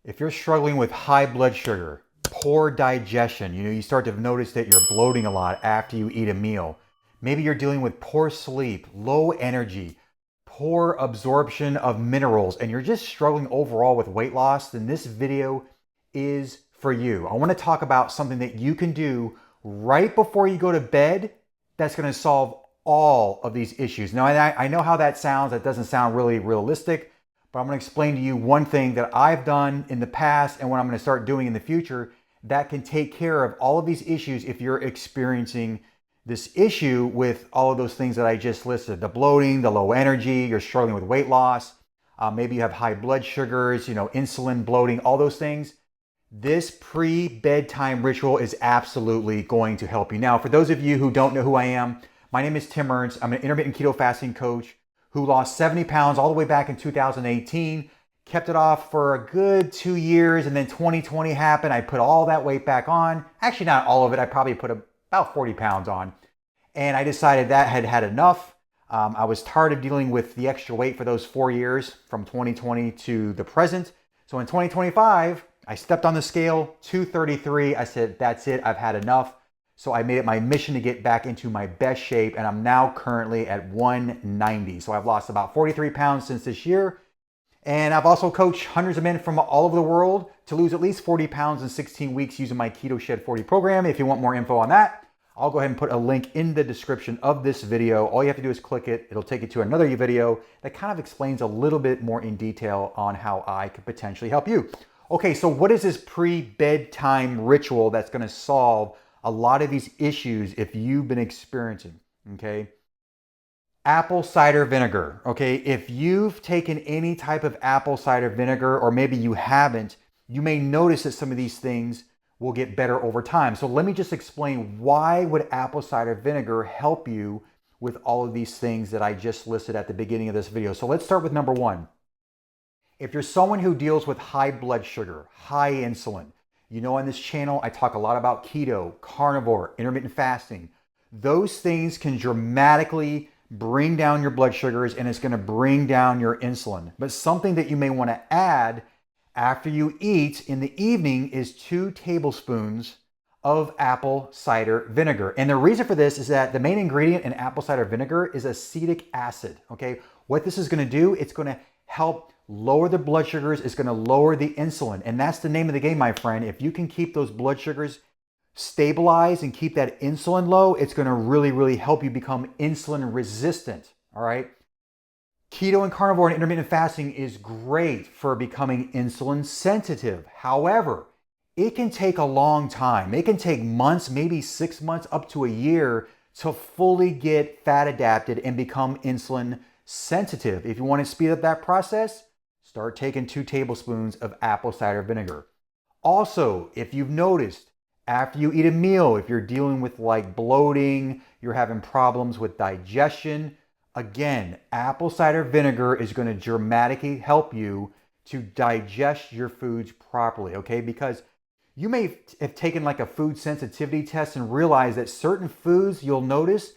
If you're struggling with high blood sugar, poor digestion, you start to notice that you're bloating a lot after you eat a meal. Maybe you're dealing with poor sleep, low energy, poor absorption of minerals, and you're just struggling overall with weight loss, then this video is for you. I want to talk about something that you can do right before you go to bed that's going to solve all of these issues. Now, I know how that sounds. That doesn't sound really realistic, but I'm going to explain to you one thing that I've done in the past and what I'm going to start doing in the future that can take care of all of these issues if you're experiencing this issue with all of those things that I just listed: the bloating, the low energy, you're struggling with weight loss, maybe you have high blood sugars, insulin, bloating, all those things. This pre-bedtime ritual is absolutely going to help you. Now, for those of you who don't know who I am, my name is Tim Ernst. I'm an intermittent keto fasting coach who lost 70 pounds all the way back in 2018, kept it off for a good 2 years, and then 2020 happened. I put all that weight back on. Actually, not all of it. I probably put about 40 pounds on. And I decided that had had enough. I was tired of dealing with the extra weight for those 4 years from 2020 to the present. So in 2025, I stepped on the scale, 233. I said, that's it. I've had enough. So I made it my mission to get back into my best shape, and I'm now currently at 190. So I've lost about 43 pounds since this year. And I've also coached hundreds of men from all over the world to lose at least 40 pounds in 16 weeks using my Keto Shed 40 program. If you want more info on that, I'll go ahead and put a link in the description of this video. All you have to do is click it. It'll take you to another video that kind of explains a little bit more in detail on how I could potentially help you. Okay, so what is this pre-bedtime ritual that's going to solve a lot of these issues if you've been experiencing? Okay, apple cider vinegar. Okay, if you've taken any type of apple cider vinegar, or maybe you haven't, you may notice that some of these things will get better over time. So let me just explain, why would apple cider vinegar help you with all of these things that I just listed at the beginning of this video? So let's start with number one. If you're someone who deals with high blood sugar, high insulin, on this channel, I talk a lot about keto, carnivore, intermittent fasting. Those things can dramatically bring down your blood sugars, and it's going to bring down your insulin. But something that you may want to add after you eat in the evening is 2 tablespoons of apple cider vinegar. And the reason for this is that the main ingredient in apple cider vinegar is acetic acid. Okay, what this is going to do, it's going to help lower the blood sugars. It's going to lower the insulin. And that's the name of the game, my friend. If you can keep those blood sugars stabilized and keep that insulin low, it's going to really, really help you become insulin resistant. All right. Keto and carnivore and intermittent fasting is great for becoming insulin sensitive. However, it can take a long time. It can take months, maybe 6 months, up to a year to fully get fat adapted and become insulin sensitive. If you want to speed up that process, start taking 2 tablespoons of apple cider vinegar. Also, if you've noticed, after you eat a meal, if you're dealing with like bloating, you're having problems with digestion, again, apple cider vinegar is going to dramatically help you to digest your foods properly, okay? Because you may have taken like a food sensitivity test and realize that certain foods, you'll notice,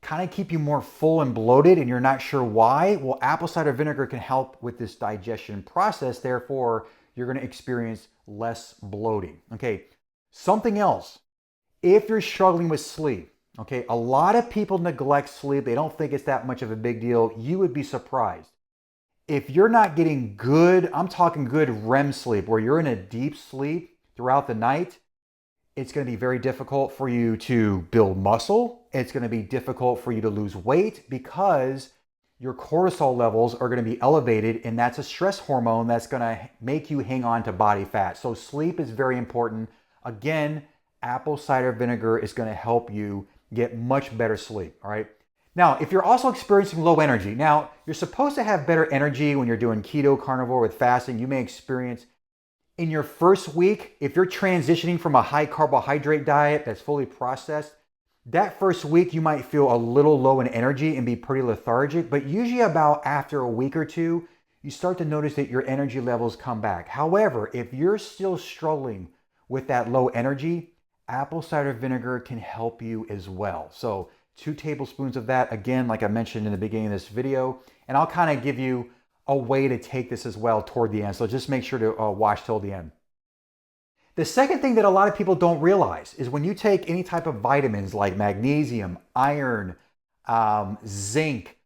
kind of keep you more full and bloated, and you're not sure why. Well, apple cider vinegar can help with this digestion process. Therefore, you're going to experience less bloating. Okay, something else. If you're struggling with sleep, okay, a lot of people neglect sleep. They don't think it's that much of a big deal. You would be surprised. If you're not getting good, I'm talking good REM sleep, where you're in a deep sleep throughout the night, it's going to be very difficult for you to build muscle. It's going to be difficult for you to lose weight because your cortisol levels are going to be elevated, and that's a stress hormone that's going to make you hang on to body fat. So sleep is very important. Again, apple cider vinegar is going to help you get much better sleep, all right? Now, if you're also experiencing low energy, now you're supposed to have better energy when you're doing keto, carnivore with fasting. You may experience in your first week, if you're transitioning from a high carbohydrate diet that's fully processed, that first week you might feel a little low in energy and be pretty lethargic, but usually about after a week or two, you start to notice that your energy levels come back. However, if you're still struggling with that low energy, apple cider vinegar can help you as well. So 2 tablespoons of that, again, like I mentioned in the beginning of this video, and I'll kind of give you a way to take this as well toward the end. So just make sure to watch till the end. The second thing that a lot of people don't realize is when you take any type of vitamins like magnesium, iron, zinc,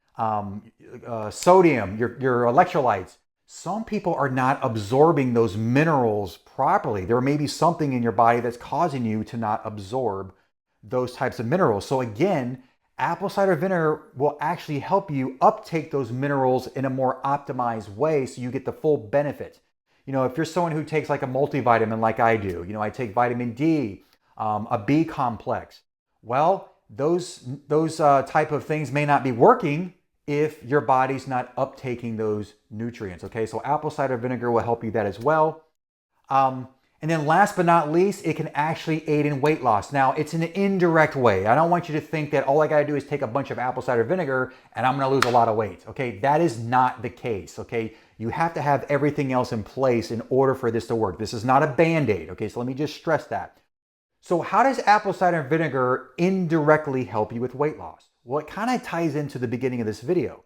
sodium, your electrolytes, some people are not absorbing those minerals properly. There may be something in your body that's causing you to not absorb those types of minerals. So again, apple cider vinegar will actually help you uptake those minerals in a more optimized way so you get the full benefit. You know, if you're someone who takes like a multivitamin like I do, you know, I take vitamin D, a B complex. Well, those type of things may not be working if your body's not uptaking those nutrients. Okay, so apple cider vinegar will help you that as well. And then last but not least, it can actually aid in weight loss. Now, it's an indirect way. I don't want you to think that all I gotta do is take a bunch of apple cider vinegar and I'm gonna lose a lot of weight, okay? That is not the case, okay? You have to have everything else in place in order for this to work. This is not a Band-Aid, okay? So let me just stress that. So how does apple cider vinegar indirectly help you with weight loss? Well, it kind of ties into the beginning of this video.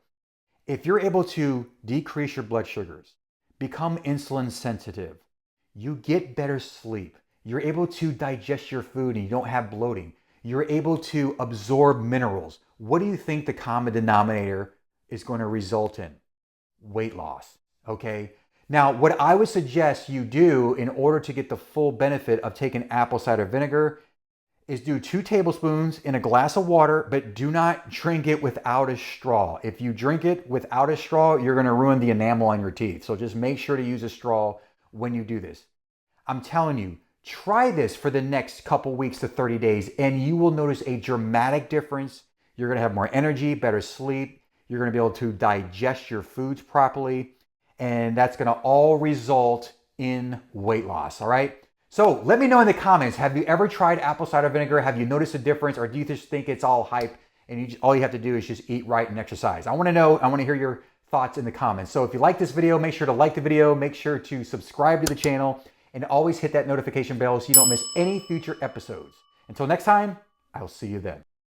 If you're able to decrease your blood sugars, become insulin sensitive, you get better sleep, you're able to digest your food and you don't have bloating, you're able to absorb minerals, what do you think the common denominator is going to result in? Weight loss, okay? Now, what I would suggest you do in order to get the full benefit of taking apple cider vinegar is do 2 tablespoons in a glass of water, but do not drink it without a straw. If you drink it without a straw, you're gonna ruin the enamel on your teeth. So just make sure to use a straw when you do this. I'm telling you, try this for the next couple weeks to 30 days and you will notice a dramatic difference. You're gonna have more energy, better sleep. You're gonna be able to digest your foods properly. And that's gonna all result in weight loss, all right? So let me know in the comments, have you ever tried apple cider vinegar? Have you noticed a difference or do you just think it's all hype and all you have to do is just eat right and exercise? I wanna know, I wanna hear your thoughts in the comments. So if you like this video, make sure to like the video, make sure to subscribe to the channel, and always hit that notification bell so you don't miss any future episodes. Until next time, I'll see you then.